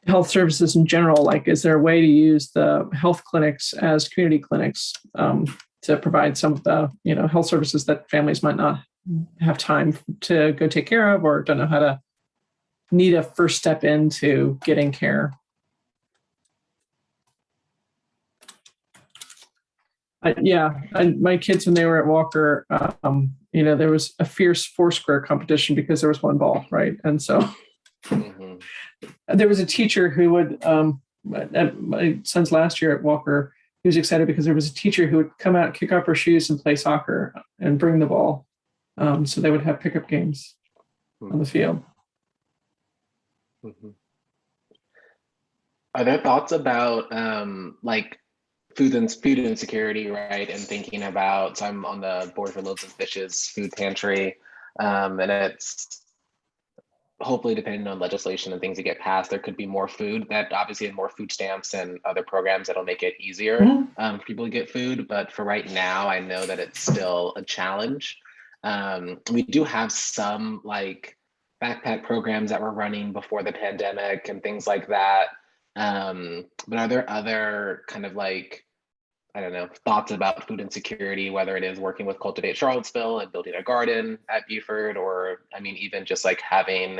health services in general. Like, is there a way to use the health clinics as community clinics to provide some of the health services that families might not have time to go take care of or don't know how to need a first step into getting care? My kids, when they were at Walker, there was a fierce Foursquare competition because there was one ball, right? And so there was a teacher who would, at my son's last year at Walker, he was excited because there was a teacher who would come out, kick off her shoes and play soccer and bring the ball. So they would have pickup games on the field. Are there thoughts about like food insecurity, right? And thinking about, so I'm on the board for Loaves and Fishes food pantry, and it's hopefully depending on legislation and things that get passed, there could be more food, that obviously more food stamps and other programs that'll make it easier for people to get food. But for right now, I know that it's still a challenge. We do have some like backpack programs that were running before the pandemic and things like that. But are there other kind of like, I don't know, thoughts about food insecurity, whether it is working with Cultivate Charlottesville and building a garden at Buford, or I mean, even just like having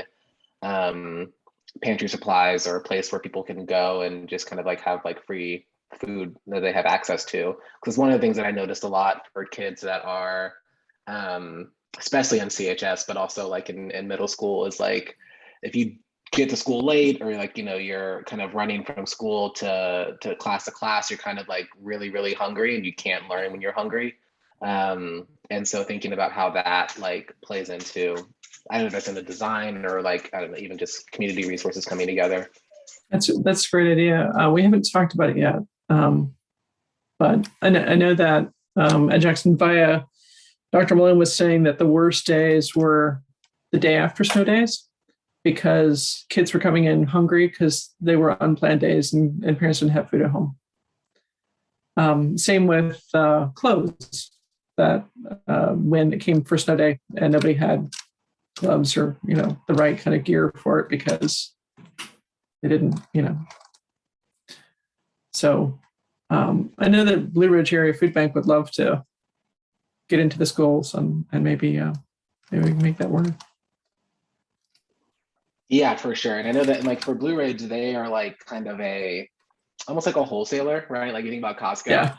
pantry supplies or a place where people can go and just kind of like have like free food that they have access to? Because one of the things that I noticed a lot for kids that are, especially in CHS, but also like in middle school, is like if you get to school late, or like you're kind of running from school to class, you're kind of like really hungry and you can't learn when you're hungry. And so thinking about how that like plays into, I don't know if that's in the design or like, I don't know, even just community resources coming together. That's a great idea. We haven't talked about it yet, but I know that at Jackson Via, Dr. Malone was saying that the worst days were the day after snow days, because kids were coming in hungry because they were unplanned days and parents didn't have food at home. Same with clothes, that when it came for snow day and nobody had gloves or the right kind of gear for it because they didn't. So I know that Blue Ridge Area Food Bank would love to get into the schools and maybe we can make that work. Yeah, for sure. And I know that like for Blue Ridge, they are like kind of almost like a wholesaler, right? Like you think about Costco. Yeah.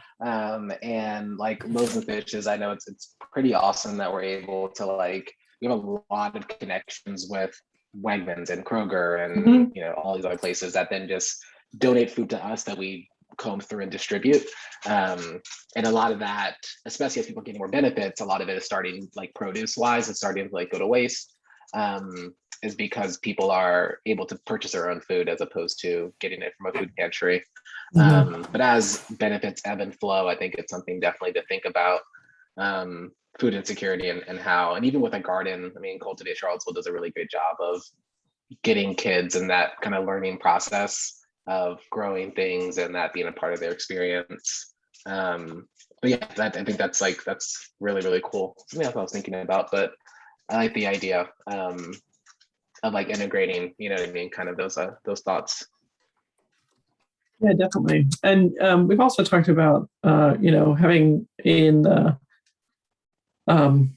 And like Loaves and Fishes, I know it's pretty awesome that we're able to like, we have a lot of connections with Wegmans and Kroger and all these other places that then just donate food to us that we comb through and distribute. And a lot of that, especially as people are getting more benefits, a lot of it is starting like produce wise, it's starting to like go to waste. Is because people are able to purchase their own food as opposed to getting it from a food pantry. But as benefits ebb and flow, I think it's something definitely to think about, food insecurity and how, and even with a garden, I mean, Cultivate Charlottesville does a really great job of getting kids in that kind of learning process of growing things and that being a part of their experience. But yeah, I think that's really cool. Something else I was thinking about, but I like the idea of like integrating, you know what I mean, kind of those thoughts. Yeah, definitely. And we've also talked about having in the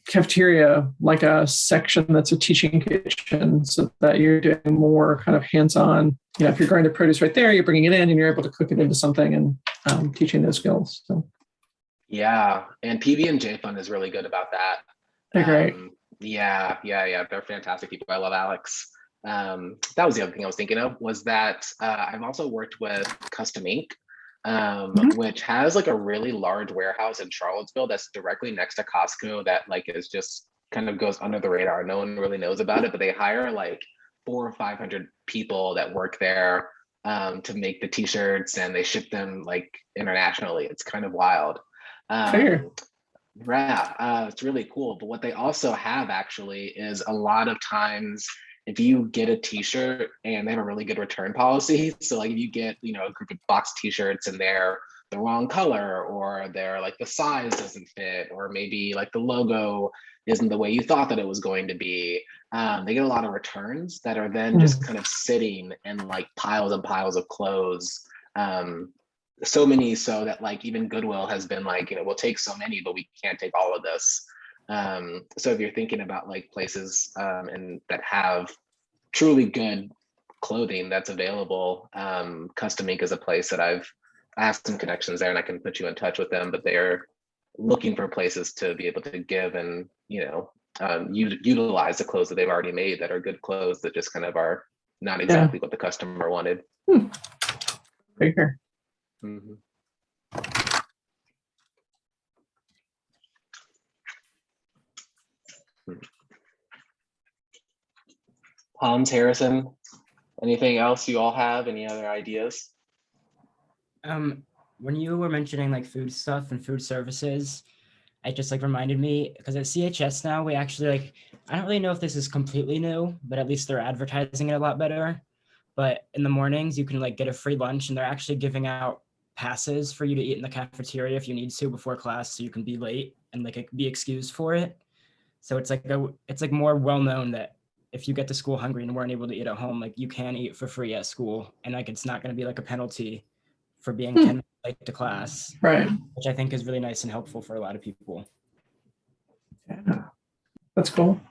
cafeteria like a section that's a teaching kitchen, so that you're doing more kind of hands-on. If you're growing the produce right there, you're bringing it in and you're able to cook it into something and teaching those skills. So yeah, and PB&J Fund is really good about that. They're great. Yeah, they're fantastic people. I love Alex. That was the other thing I was thinking of, was that I've also worked with Custom Ink, which has like a really large warehouse in Charlottesville that's directly next to Costco that like is just kind of goes under the radar. No one really knows about it, but they hire like 400 or 500 people that work there to make the t-shirts, and they ship them like internationally. It's kind of wild. Fair. Yeah, it's really cool. But what they also have actually is a lot of times if you get a t-shirt, and they have a really good return policy. So like if you get, you know, a group of box t-shirts and they're the wrong color, or they're like the size doesn't fit, or maybe like the logo isn't the way you thought that it was going to be, they get a lot of returns that are then just kind of sitting in like piles and piles of clothes. So many so that like even Goodwill has been like, you know, we'll take so many, but we can't take all of this. So if you're thinking about like places and that have truly good clothing that's available, Custom Ink is a place that I have some connections there, and I can put you in touch with them, but they're looking for places to be able to give and, you know, utilize the clothes that they've already made that are good clothes that just kind of are not exactly what the customer wanted. Fair. Mhm. Hans, Harrison, anything else you all have? Any other ideas? When you were mentioning like food stuff and food services, it just like reminded me because at CHS now we actually like, I don't really know if this is completely new, but at least they're advertising it a lot better. But in the mornings you can like get a free lunch, and they're actually giving out passes for you to eat in the cafeteria if you need to before class, so you can be late and like be excused for it. So it's like more well known that if you get to school hungry and weren't able to eat at home, like you can eat for free at school, and like it's not going to be like a penalty for being 10 minutes late to class, Right. which I think is really nice and helpful for a lot of people. Yeah. That's cool.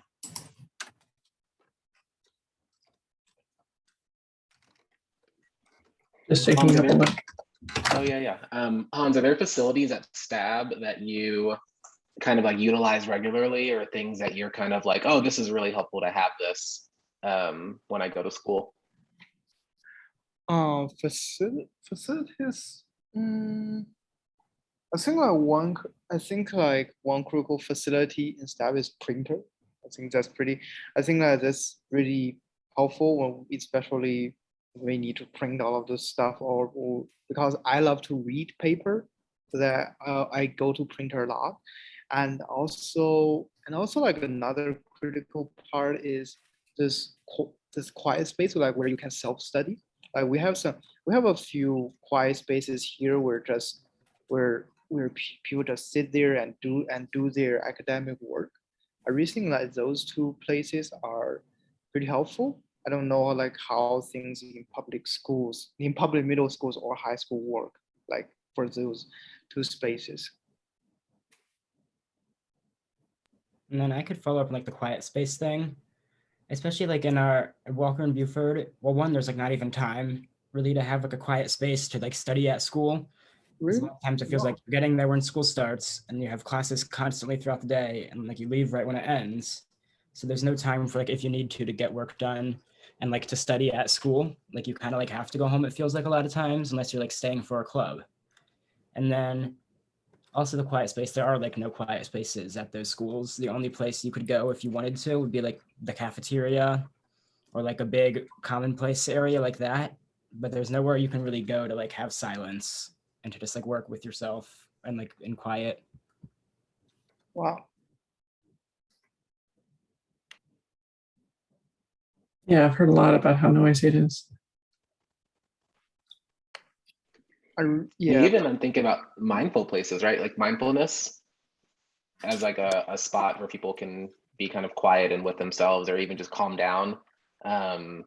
Just taking Hans, a couple are of there- Oh yeah. Hans, are there facilities at STAB that you kind of like utilize regularly, or things that you're kind of like, oh, this is really helpful to have this when I go to school? Facilities. I think like one critical facility in staff is printer. I think that's pretty. I think that that's really helpful when, especially we need to print all of this stuff, or because I love to read paper, so that I go to printer a lot, and also like another critical part is this quiet space, like where you can self study. Like we have a few quiet spaces here where people just sit there and do their academic work. I really think that those two places are pretty helpful. I don't know like how things in public schools, in public middle schools or high school work, like for those two spaces. And then I could follow up on like the quiet space thing, especially like in our Walker and Buford. Well, one, there's like not even time really to have like a quiet space to like study at school. 'Cause a Really? lot of times it feels like you're getting there when school starts, and you have classes constantly throughout the day, and like you leave right when it ends. So there's no time for like if you need to get work done and like to study at school. Like you kind of like have to go home, it feels like a lot of times, unless you're like staying for a club. And then also the quiet space, there are like no quiet spaces at those schools. The only place you could go if you wanted to would be like the cafeteria or like a big commonplace area like that. But there's nowhere you can really go to like have silence and to just like work with yourself and like in quiet. Wow. Yeah, I've heard a lot about how noisy it is. Yeah. Even I'm thinking about mindful places, right? Like mindfulness as like a spot where people can be kind of quiet and with themselves, or even just calm down.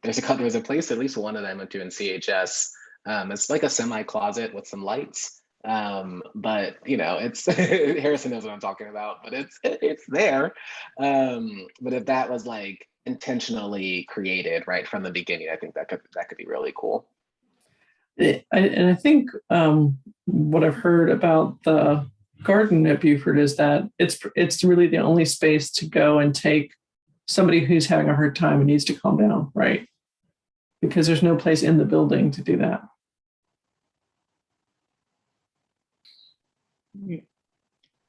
There's a place, at least one of them I went to in CHS. It's like a semi closet with some lights. But you know, it's Harrison knows what I'm talking about, but it's there. But if that was like intentionally created right from the beginning, I think that could be really cool. I think what I've heard about the garden at Buford is that it's really the only space to go and take somebody who's having a hard time and needs to calm down, right? Because there's no place in the building to do that.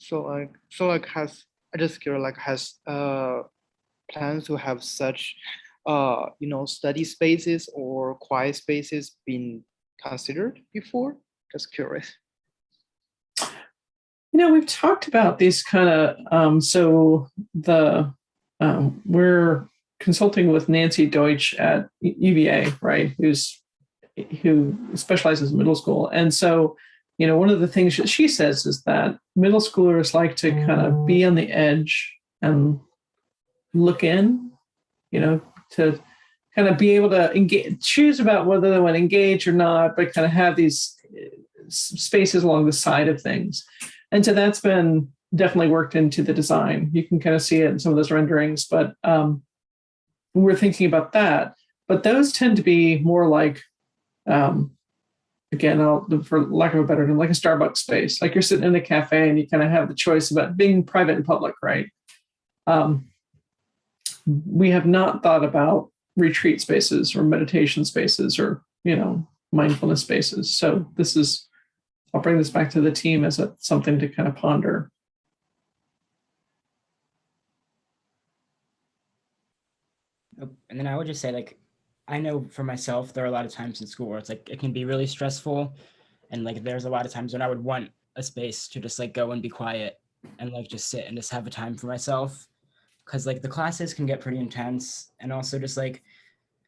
has I just curious like has plans to have such study spaces or quiet spaces been considered before? Just curious. We've talked about these kind of, so we're consulting with Nancy Deutsch at UVA, right? Who specializes in middle school. And so, one of the things that she says is that middle schoolers like to kind of be on the edge and look in, to kind of be able to engage, choose about whether they want to engage or not, but kind of have these spaces along the side of things. And so that's been definitely worked into the design. You can kind of see it in some of those renderings, but we're thinking about that. But those tend to be more like, again, for lack of a better term, like a Starbucks space. Like you're sitting in a cafe and you kind of have the choice about being private and public, right? We have not thought about retreat spaces or meditation spaces or, mindfulness spaces. So I'll bring this back to the team as something to kind of ponder. And then I would just say, like, I know for myself, there are a lot of times in school where it's like, it can be really stressful. And like, there's a lot of times when I would want a space to just like go and be quiet and like just sit and just have a time for myself. Cause like the classes can get pretty intense. And also just like,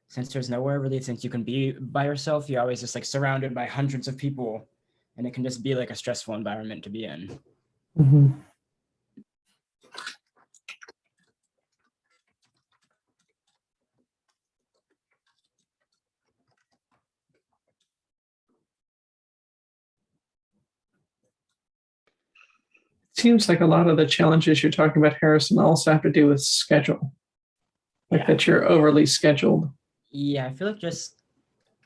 since there's nowhere really, since you can be by yourself, you're always just like surrounded by hundreds of people. And it can just be like a stressful environment to be in. Mm-hmm. Seems like a lot of the challenges you're talking about, Harrison, also have to do with schedule. Like that you're overly scheduled. Yeah, I feel like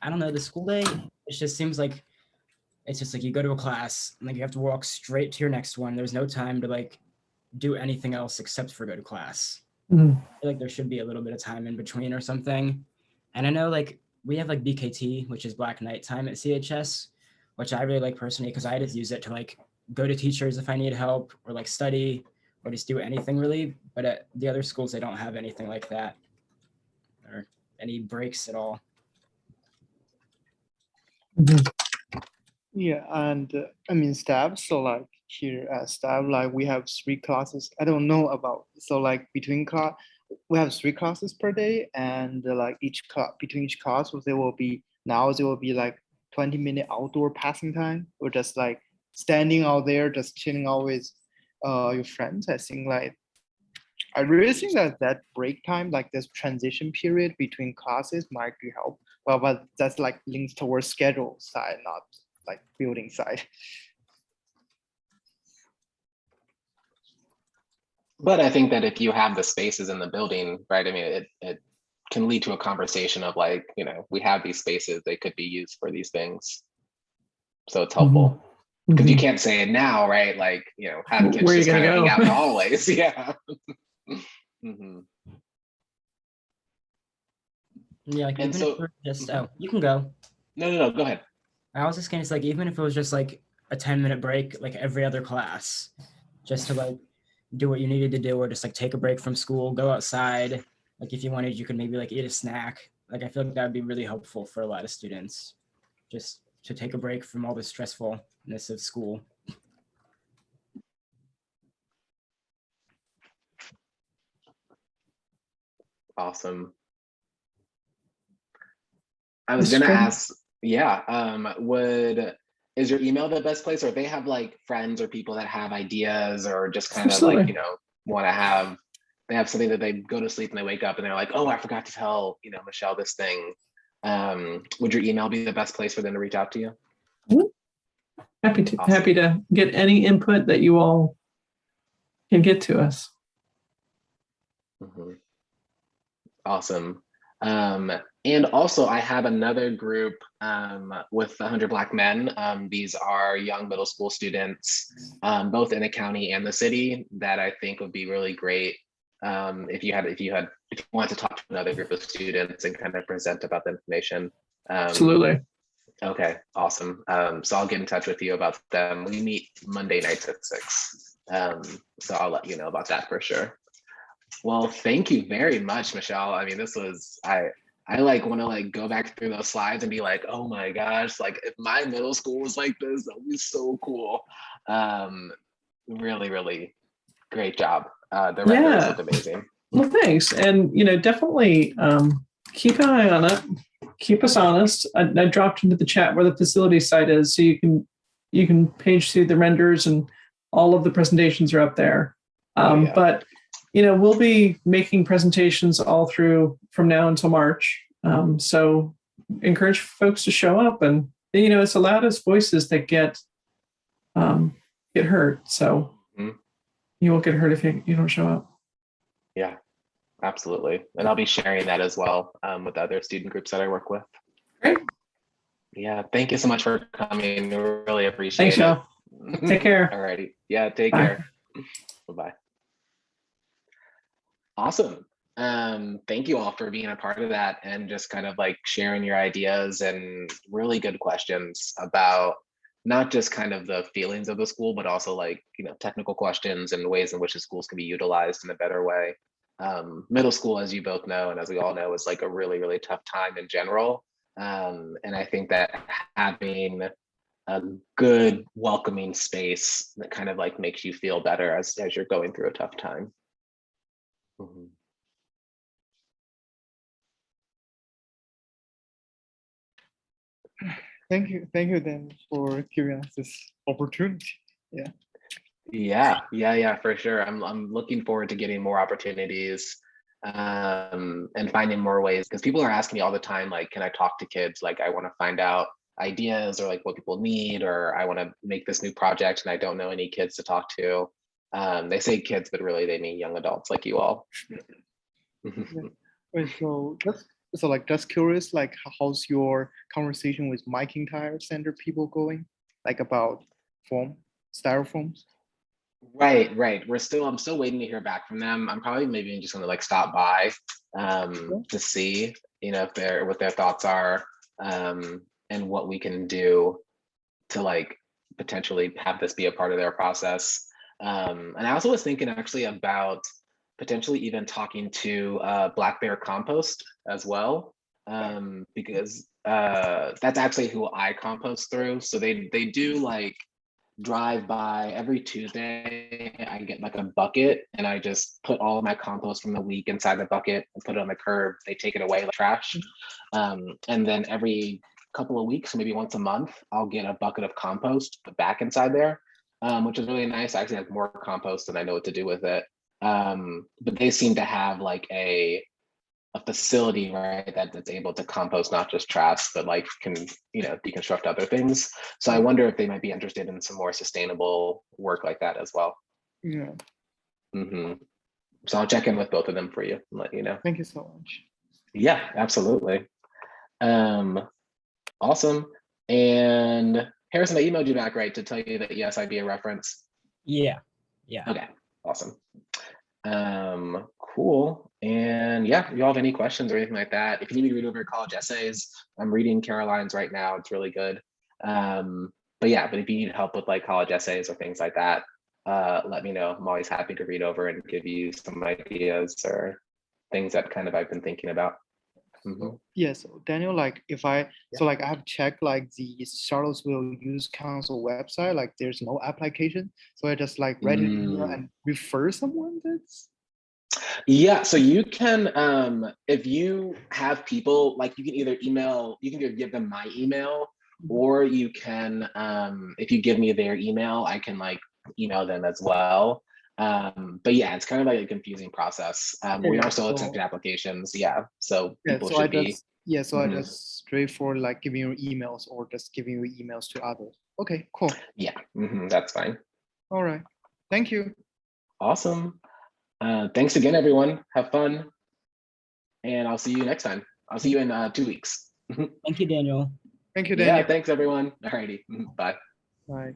I don't know, the school day, it just seems like, it's just like you go to a class and like you have to walk straight to your next one. There's no time to like do anything else except for go to class. Mm-hmm. I feel like there should be a little bit of time in between or something. And I know like we have like BKT, which is Black Night Time at CHS, which I really like personally because I just use it to like go to teachers if I need help or like study or just do anything really. But at the other schools, they don't have anything like that or any breaks at all. Mm-hmm. Yeah, and staff. So like here at staff, like we have 3 classes. I don't know about, so like between class, we have 3 classes per day, and like between each class, there will be like 20-minute outdoor passing time, or just like standing out there, just chilling out with your friends. I think like I really think that break time, like this transition period between classes, might be help. Well, but that's like links towards schedule side, not like building side. But I think that if you have the spaces in the building, right, I mean, it can lead to a conversation of like, we have these spaces, they could be used for these things. So it's helpful. Because you can't say it now, right? Like, have kids just kind of hang out in the hallways. Yeah. Mm-hmm. Yeah, like even if we're just, you can go. No, go ahead. I was just gonna say, like, even if it was just like a 10-minute break, like every other class, just to like do what you needed to do, or just like take a break from school, go outside. Like if you wanted, you could maybe like eat a snack. Like I feel like that would be really helpful for a lot of students, just to take a break from all the stressfulness of school. Awesome. I was gonna ask, is your email the best place, or if they have like friends or people that have ideas, or just kind of like, want to have, they have something that they go to sleep and they wake up and they're like, oh, I forgot to tell, Michelle this thing. Would your email be the best place for them to reach out to you? Happy to get any input that you all can get to us. Mm-hmm. Awesome. And also I have another group with 100 Black Men. These are young middle school students, both in the county and the city, that I think would be really great if you want to talk to another group of students and kind of present about the information. Absolutely. Okay, awesome. So I'll get in touch with you about them. We meet Monday nights at 6. So I'll let you know about that for sure. Well, thank you very much, Michelle. I mean, this was, I like want to like go back through those slides and be like, oh my gosh, like if my middle school was like this, that would be so cool. Really, really great job. The renders Yeah. look amazing. Well, thanks. And, definitely keep an eye on it. Keep us honest. I dropped into the chat where the facility site is, so you can page through the renders, and all of the presentations are up there. Yeah. But, we'll be making presentations all through from now until March. So encourage folks to show up, and, it's the loudest voices that get heard. So you won't get hurt if you don't show up. Yeah, absolutely. And I'll be sharing that as well with other student groups that I work with. Great. Yeah, thank you so much for coming. We really appreciate Thanks, it. y'all. Take care. Alrighty. Yeah, take Bye. care. Bye-bye. Awesome. Thank you all for being a part of that and just kind of like sharing your ideas and really good questions about not just kind of the feelings of the school, but also like, technical questions and ways in which the schools can be utilized in a better way. Middle school, as you both know, and as we all know, is like a really, really tough time in general. And I think that having a good welcoming space that kind of like makes you feel better as you're going through a tough time. Mhm. Thank you, Dan, for giving us this opportunity. Yeah, for sure. I'm looking forward to getting more opportunities and finding more ways, because people are asking me all the time, like, can I talk to kids? Like, I want to find out ideas or like what people need, or I want to make this new project and I don't know any kids to talk to. They say kids, but really they mean young adults like you all. Wait, just curious, like how's your conversation with McIntyre Center people going? Like about styrofoams? Right. I'm still waiting to hear back from them. I'm probably maybe just gonna like stop by to see, what their thoughts are, and what we can do to like potentially have this be a part of their process. And I also was thinking actually about potentially even talking to Black Bear Compost as well, because that's actually who I compost through. So they do like drive by every Tuesday. I get like a bucket and I just put all of my compost from the week inside the bucket and put it on the curb. They take it away like trash. And then every couple of weeks, maybe once a month, I'll get a bucket of compost put back inside there, which is really nice. I actually have more compost than I know what to do with it. But they seem to have like a facility, right, that's able to compost not just trash, but like can, deconstruct other things. So I wonder if they might be interested in some more sustainable work like that as well. Yeah. So I'll check in with both of them for you and let you know. Thank you so much. Yeah, absolutely. Awesome. And Harrison, I emailed you back, right, to tell you that yes, I'd be a reference. Yeah. Okay, awesome. Cool. And yeah, if you all have any questions or anything like that, if you need me to read over your college essays, I'm reading Caroline's right now. It's really good. But if you need help with like college essays or things like that, let me know. I'm always happy to read over and give you some ideas or things that kind of I've been thinking about. Yeah, so Daniel, like I have checked like the Charlottesville Youth Council website, like there's no application. So I just like write an email and refer someone that's. Yeah, so you can, if you have people, like you can either email, you can give them my email, or you can, if you give me their email, I can like email them as well. But yeah, it's kind of like a confusing process. We are still accepting applications, so people should be. So I just straightforward like giving you emails or just giving you emails to others. Okay, cool. Yeah, that's fine. All right, thank you. Awesome. Thanks again, everyone. Have fun. And I'll see you next time. I'll see you in 2 weeks. Thank you, Daniel. Thank you, Daniel. Yeah, thanks everyone. Alrighty, bye. Bye.